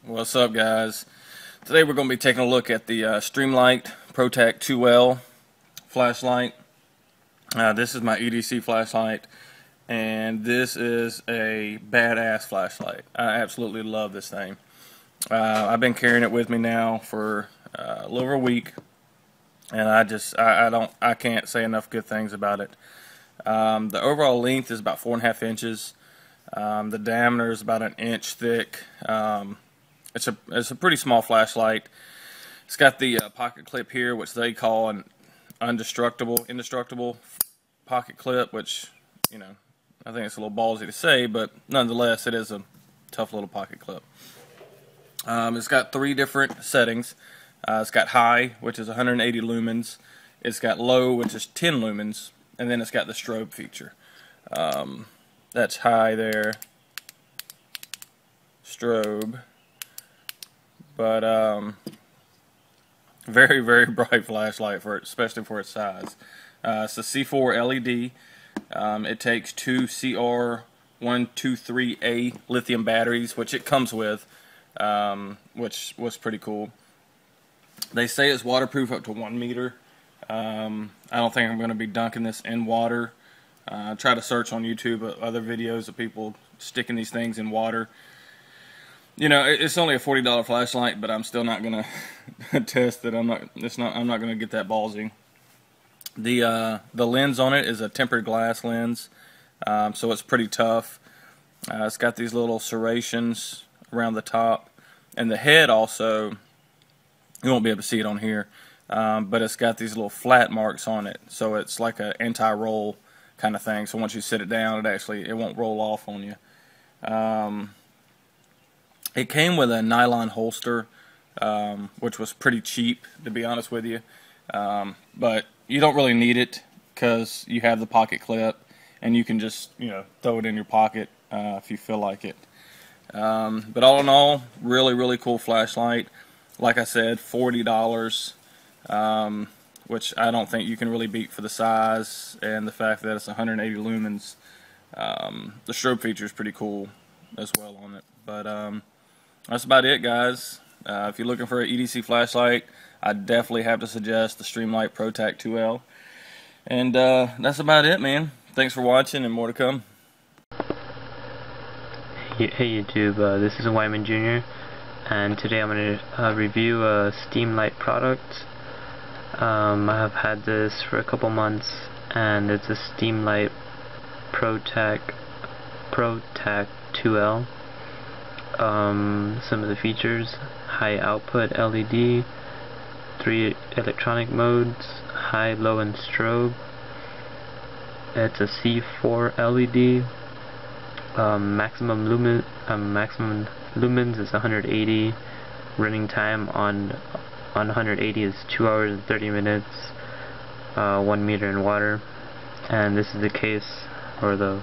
What's up, guys? Today we're going to be taking a look at the Streamlight ProTac 2L flashlight. This is my EDC flashlight, and this is a badass flashlight. I absolutely love this thing. I've been carrying it with me now for a little over a week, and I can't say enough good things about it. The overall length is about 4.5 inches. The diameter is about 1 inch thick. It's a pretty small flashlight. It's got the pocket clip here, which they call an indestructible pocket clip, which, you know, I think it's a little ballsy to say, but nonetheless, it is a tough little pocket clip. It's got 3 different settings. It's got high, which is 180 lumens. It's got low, which is 10 lumens, and then it's got the strobe feature. That's high there, strobe. But very, very bright flashlight especially for its size. It's a C4 LED. It takes 2 CR123A lithium batteries, which it comes with, which was pretty cool. They say it's waterproof up to 1 meter. I don't think I'm going to be dunking this in water. Try to search on YouTube other videos of people sticking these things in water. You know, it's only a $40 flashlight, but I'm still not gonna test it. I'm not gonna get that ballsy. The lens on it is a tempered glass lens, so it's pretty tough. It's got these little serrations around the top, and the head also. You won't be able to see it on here, but it's got these little flat marks on it, so it's like an anti-roll kind of thing. So once you sit it down, it won't roll off on you. It came with a nylon holster, which was pretty cheap, to be honest with you. But you don't really need it because you have the pocket clip, and you can just, you know, throw it in your pocket if you feel like it. But all in all, really, really cool flashlight. Like I said, $40, which I don't think you can really beat for the size and the fact that it's 180 lumens. The strobe feature is pretty cool as well on it. But that's about it, guys. If you're looking for an EDC flashlight, I definitely have to suggest the Streamlight ProTac 2L. And that's about it, man. Thanks for watching, and more to come. Hey YouTube, this is Wyman Jr. and today I'm going to review a Streamlight product. I have had this for a couple months, and it's a Streamlight ProTac 2L. Some of the features: high output LED, 3 electronic modes, high, low, and strobe. It's a C4 LED. Maximum lumens is 180. Running time on 180 is 2 hours and 30 minutes. 1 meter in water. And this is the case, or the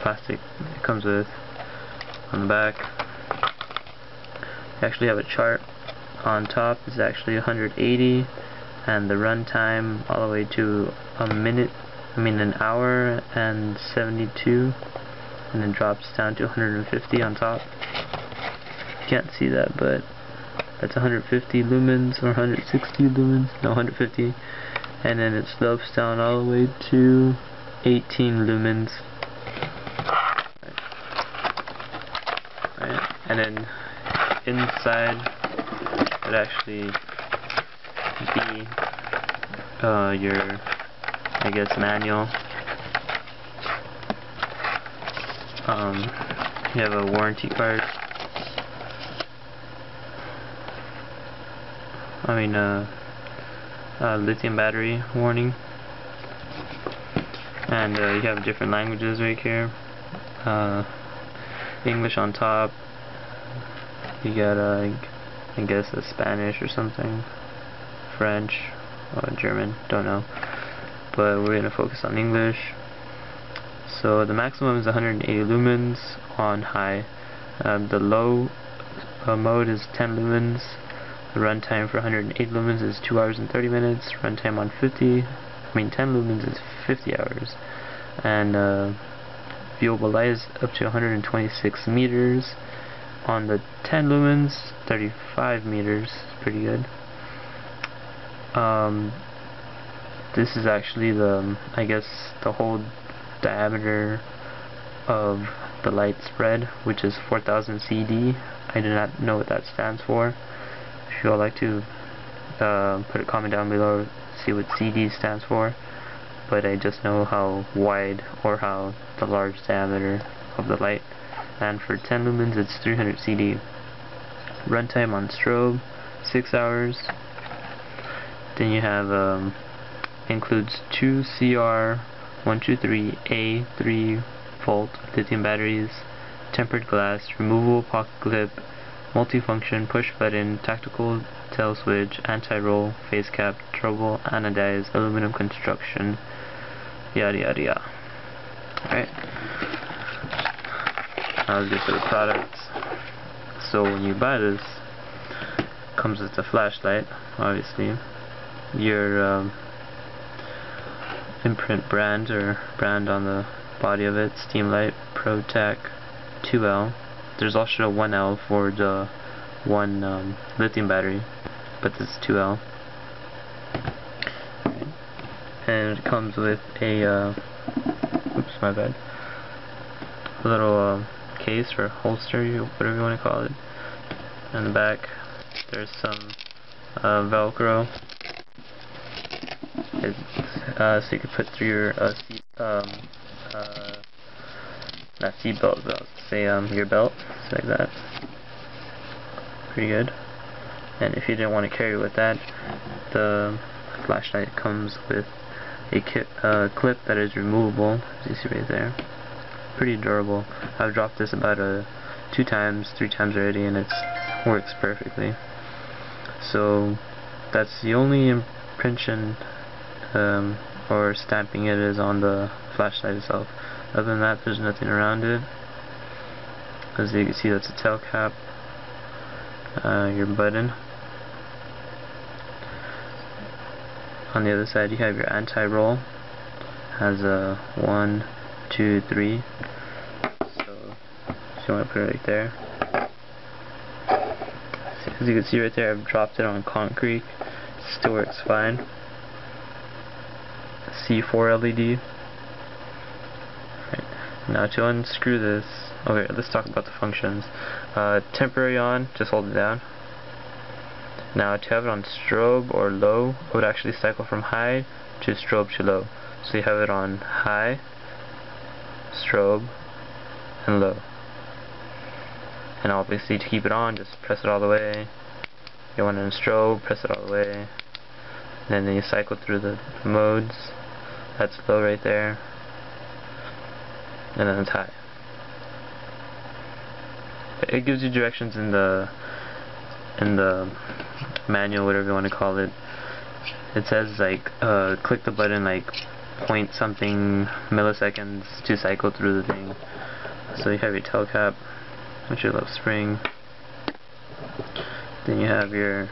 plastic it comes with. On the back, you actually have a chart. On top is actually 180, and the run time all the way to an hour and 72, and then drops down to 150 on top. You can't see that, but that's 150 lumens, or 160 lumens, no, 150, and then it slopes down all the way to 18 lumens. And then inside would actually be your, I guess, manual. You have a warranty card. Lithium battery warning. And you have different languages right here. English on top. You got, I guess, a Spanish or something, French, or German, don't know. But we're going to focus on English. So the maximum is 180 lumens on high. The low mode is 10 lumens. The runtime for 108 lumens is 2 hours and 30 minutes. Runtime on 10 lumens is 50 hours. And viewable light is up to 126 meters. on the 10 lumens, 35 meters, pretty good. This is actually the, I guess, the whole diameter of the light spread, which is 4000 CD. I do not know what that stands for. If you would like to put a comment down below, see what CD stands for. But I just know how wide or how the large diameter of the light. And for 10 lumens it's 300 CD. Runtime on strobe 6 hours. Then you have includes 2 CR123A 3-volt lithium batteries, tempered glass, removable pocket clip, multifunction push button, tactical tail switch, anti-roll, face cap, trouble, anodized, aluminum construction, yada yada yada. Alright. Now let's get to the products. So when you buy this, it comes with a flashlight, obviously. Your imprint brand on the body of it, Streamlight, ProTac, 2L. There's also a 1L for the one lithium battery, but this is 2L. And it comes with a oops, my bad, a little case or holster, whatever you want to call it. In the back there's some Velcro. So you could put through your not seat belt, but say your belt, like that. Pretty good. And if you didn't want to carry it with that, the flashlight comes with a clip that is removable, as you see right there. Pretty durable. I've dropped this about 2 times, 3 times already, and it works perfectly. So that's the only impression or stamping it is on the flashlight itself. Other than that, there's nothing around it. As you can see, that's a tail cap, your button. On the other side you have your anti-roll. Has a 1, 2, 3. So you want to put it right there. As you can see right there, I've dropped it on concrete. It still works fine. C4 LED. Right. Now to unscrew this, okay, let's talk about the functions. Temporary on, just hold it down. Now to have it on strobe or low, it would actually cycle from high to strobe to low. So you have it on high, strobe, and low. And obviously to keep it on, just press it all the way. You want it in strobe, press it all the way. And then you cycle through the modes. That's low right there. And then it's high. It gives you directions in the manual, whatever you want to call it. It says like click the button like point something milliseconds to cycle through the thing. So you have your tail cap, which your left spring. Then you have your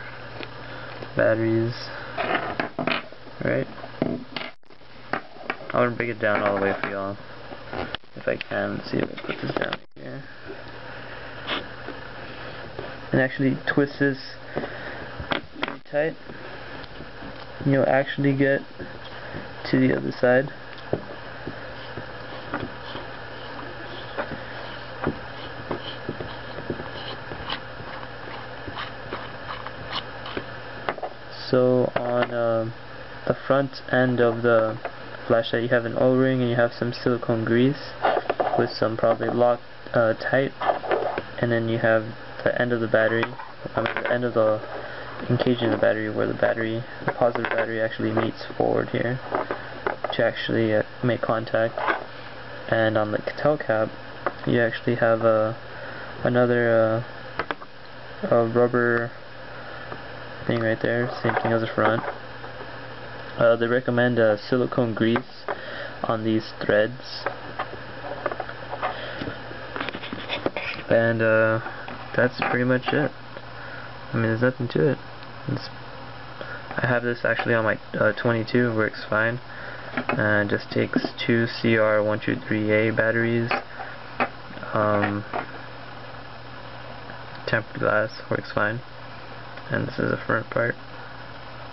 batteries. Right? I want to break it down all the way for y'all, if I can. Let's see if I put this down here. And actually twist this pretty tight. And you'll actually get to the other side. So on the front end of the flashlight you have an O-ring and you have some silicone grease with some probably lock tight, and then you have the end of the battery, the end of the engaging of the battery where the positive battery actually meets forward here to actually make contact. And on the tail cap you actually have another rubber thing right there, same thing as the front. They recommend silicone grease on these threads, and that's pretty much it. I mean, there's nothing to it. I have this actually on my 22, works fine. Just takes 2 CR123A batteries, tempered glass, works fine. And this is the front part.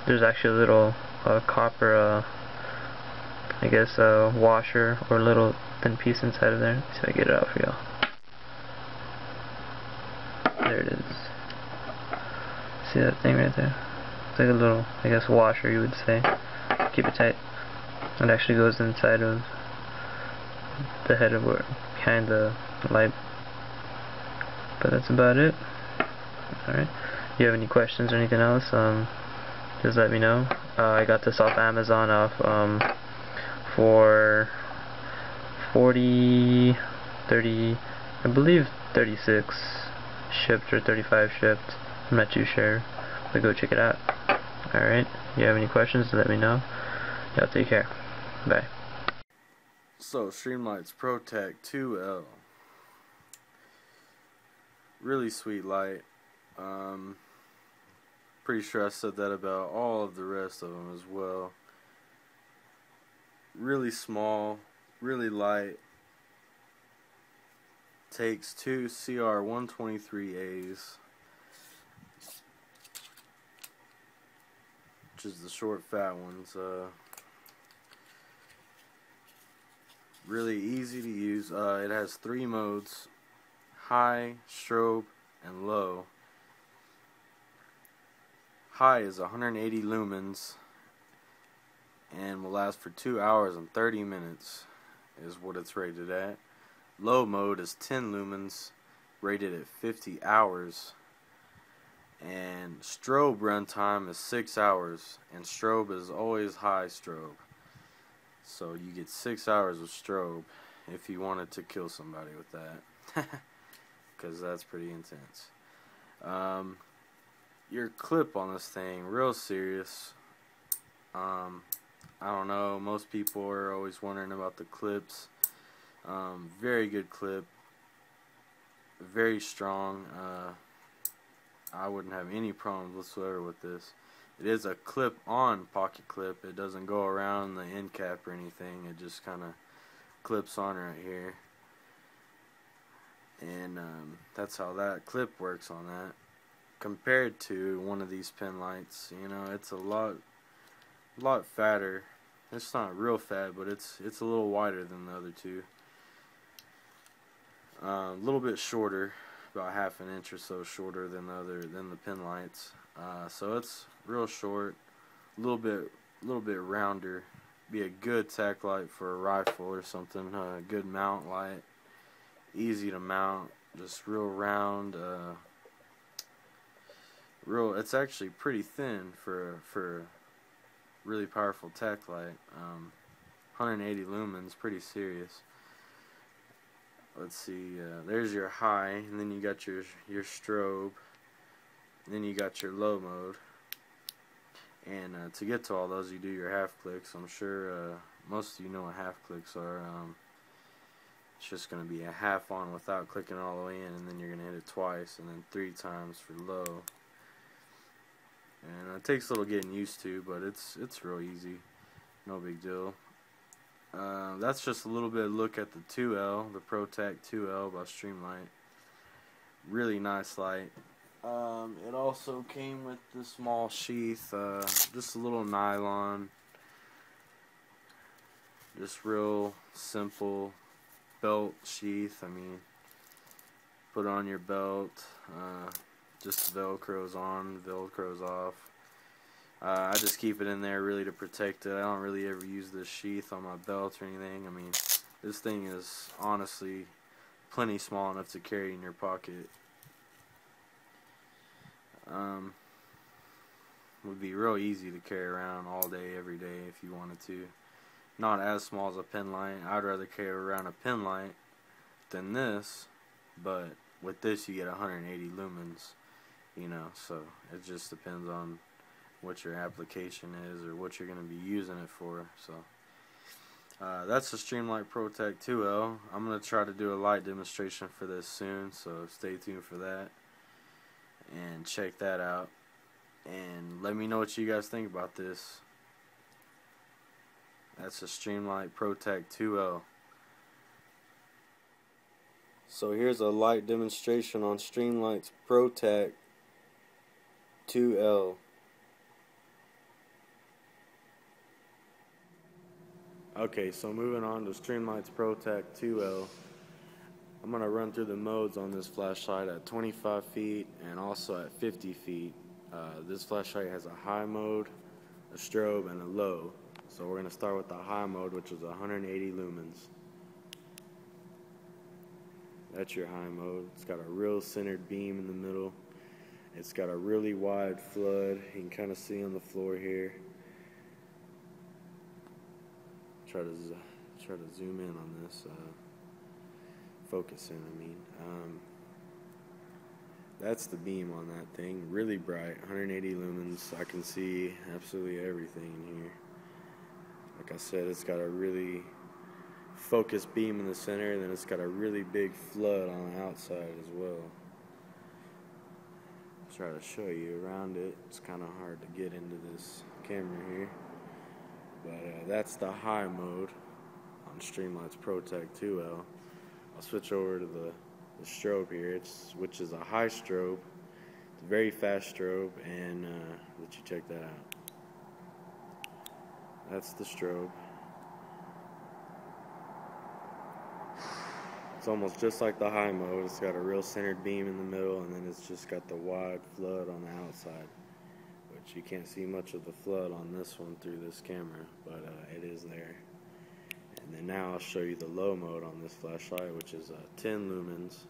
There's actually a little copper, I guess, washer or little thin piece inside of there. So I get it out for y'all. There it is. See that thing right there? It's like a little, I guess, washer, you would say. Keep it tight. It actually goes inside of the head of where behind the light. But that's about it. Alright. If you have any questions or anything else, just let me know. I got this off Amazon for 30, I believe 36 shipped or 35 shipped. I'm not too sure, but go check it out. Alright, if you have any questions, let me know. Y'all take care. Bye. So, Streamlight's ProTac 2L. Really sweet light. Pretty sure I said that about all of the rest of them as well. Really small, really light. Takes two CR123As, which is the short fat ones. Really easy to use. It has 3 modes: high, strobe, and low. High is 180 lumens and will last for 2 hours and 30 minutes is what it's rated at. Low mode is 10 lumens, rated at 50 hours. And strobe runtime is 6 hours, and strobe is always high strobe. So you get 6 hours of strobe if you wanted to kill somebody with that, because that's pretty intense. Your clip on this thing, real serious. I don't know, most people are always wondering about the clips. Very good clip, very strong. I wouldn't have any problems whatsoever with this. It is a clip-on pocket clip. It doesn't go around the end cap or anything. It just kind of clips on right here, and that's how that clip works on that. Compared to one of these pin lights, you know, it's a lot fatter. It's not real fat, but it's a little wider than the other two. A little bit shorter, about half an inch or so shorter than the pin lights. So it's real short, a little bit rounder. Be a good tack light for a rifle or something. A good mount light, easy to mount, just real round. It's actually pretty thin for really powerful tack light. 180 lumens, pretty serious. Let's see, there's your high, and then you got your strobe, and then you got your low mode. And to get to all those, you do your half clicks. I'm sure most of you know what half clicks are. It's just going to be a half on without clicking all the way in, and then you're going to hit it twice, and then 3 times for low. And it takes a little getting used to, but it's real easy, no big deal. That's just a little bit of look at the 2L, the ProTac 2L by Streamlight. Really nice light. It also came with the small sheath, just a little nylon, just real simple belt sheath. I mean, put it on your belt. Just velcros on, velcros off. I just keep it in there really to protect it. I don't really ever use this sheath on my belt or anything. I mean, this thing is honestly plenty small enough to carry in your pocket. Would be real easy to carry around all day, every day if you wanted to. Not as small as a pin light. I'd rather carry around a pin light than this, but with this you get 180 lumens. You know, so it just depends on what your application is or what you're going to be using it for. So that's the Streamlight ProTac 2L. I'm going to try to do a light demonstration for this soon, so stay tuned for that and check that out, and let me know what you guys think about this. That's the Streamlight ProTac 2L. So here's a light demonstration on Streamlight's ProTac 2L. Okay, so moving on to Streamlight's ProTac 2L. I'm going to run through the modes on this flashlight at 25 feet and also at 50 feet. This flashlight has a high mode, a strobe, and a low. So we're going to start with the high mode, which is 180 lumens. That's your high mode. It's got a real centered beam in the middle. It's got a really wide flood. You can kind of see on the floor here. Try to zoom in on this. Focus in, I mean. That's the beam on that thing. Really bright, 180 lumens. I can see absolutely everything in here. Like I said, it's got a really focused beam in the center, and then it's got a really big flood on the outside as well. Try to show you around it. It's kind of hard to get into this camera here, but that's the high mode on Streamlight's ProTac 2L. I'll switch over to the strobe here, which is a high strobe. It's a very fast strobe, and let you check that out. That's the strobe. It's almost just like the high mode. It's got a real centered beam in the middle, and then it's just got the wide flood on the outside, which you can't see much of the flood on this one through this camera, but it is there. And then now I'll show you the low mode on this flashlight, which is 10 lumens.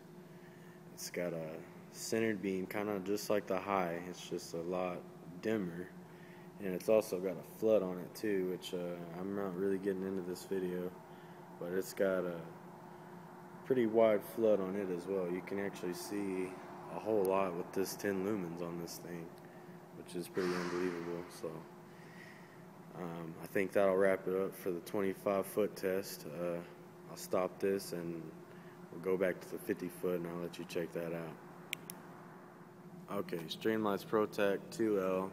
It's got a centered beam, kind of just like the high. It's just a lot dimmer, and it's also got a flood on it too, which I'm not really getting into this video, but it's got a pretty wide flood on it as well. You can actually see a whole lot with this 10 lumens on this thing, which is pretty unbelievable. So I think that'll wrap it up for the 25-foot test. I'll stop this and we'll go back to the 50-foot, and I'll let you check that out. Okay, Streamlight's ProTac 2L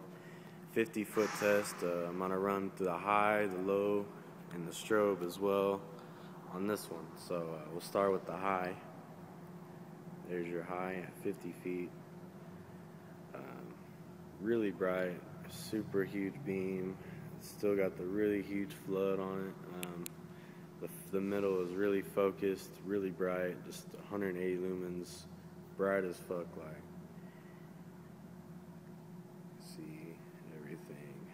50-foot test. I'm going to run through the high, the low, and the strobe as well on this one. So we'll start with the high. There's your high at 50 feet. Really bright, super huge beam. It's still got the really huge flood on it. The middle is really focused, really bright, just 180 lumens, bright as fuck. Like, see everything.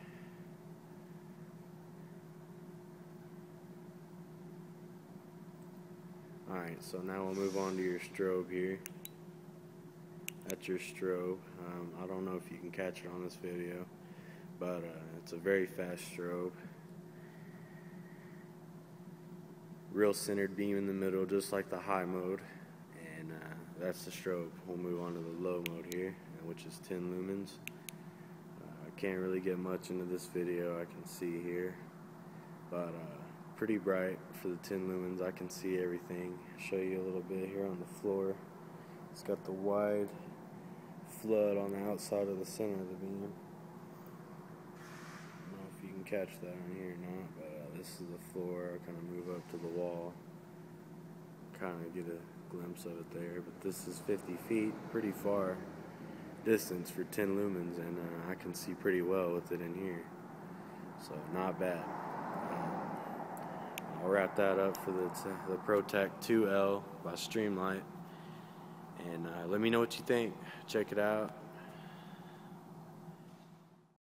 Alright, so now we'll move on to your strobe here. That's your strobe. I don't know if you can catch it on this video, but it's a very fast strobe. Real centered beam in the middle, just like the high mode. And that's the strobe. We'll move on to the low mode here, which is 10 lumens. I can't really get much into this video, I can see here, but pretty bright for the 10 lumens. I can see everything. Show you a little bit here on the floor. It's got the wide flood on the outside of the center of the beam. I don't know if you can catch that on here or not, but this is the floor. I kind of move up to the wall, kind of get a glimpse of it there. But this is 50 feet, pretty far distance for 10 lumens, and I can see pretty well with it in here. So not bad. I'll wrap that up for the ProTac 2L by Streamlight. And let me know what you think. Check it out.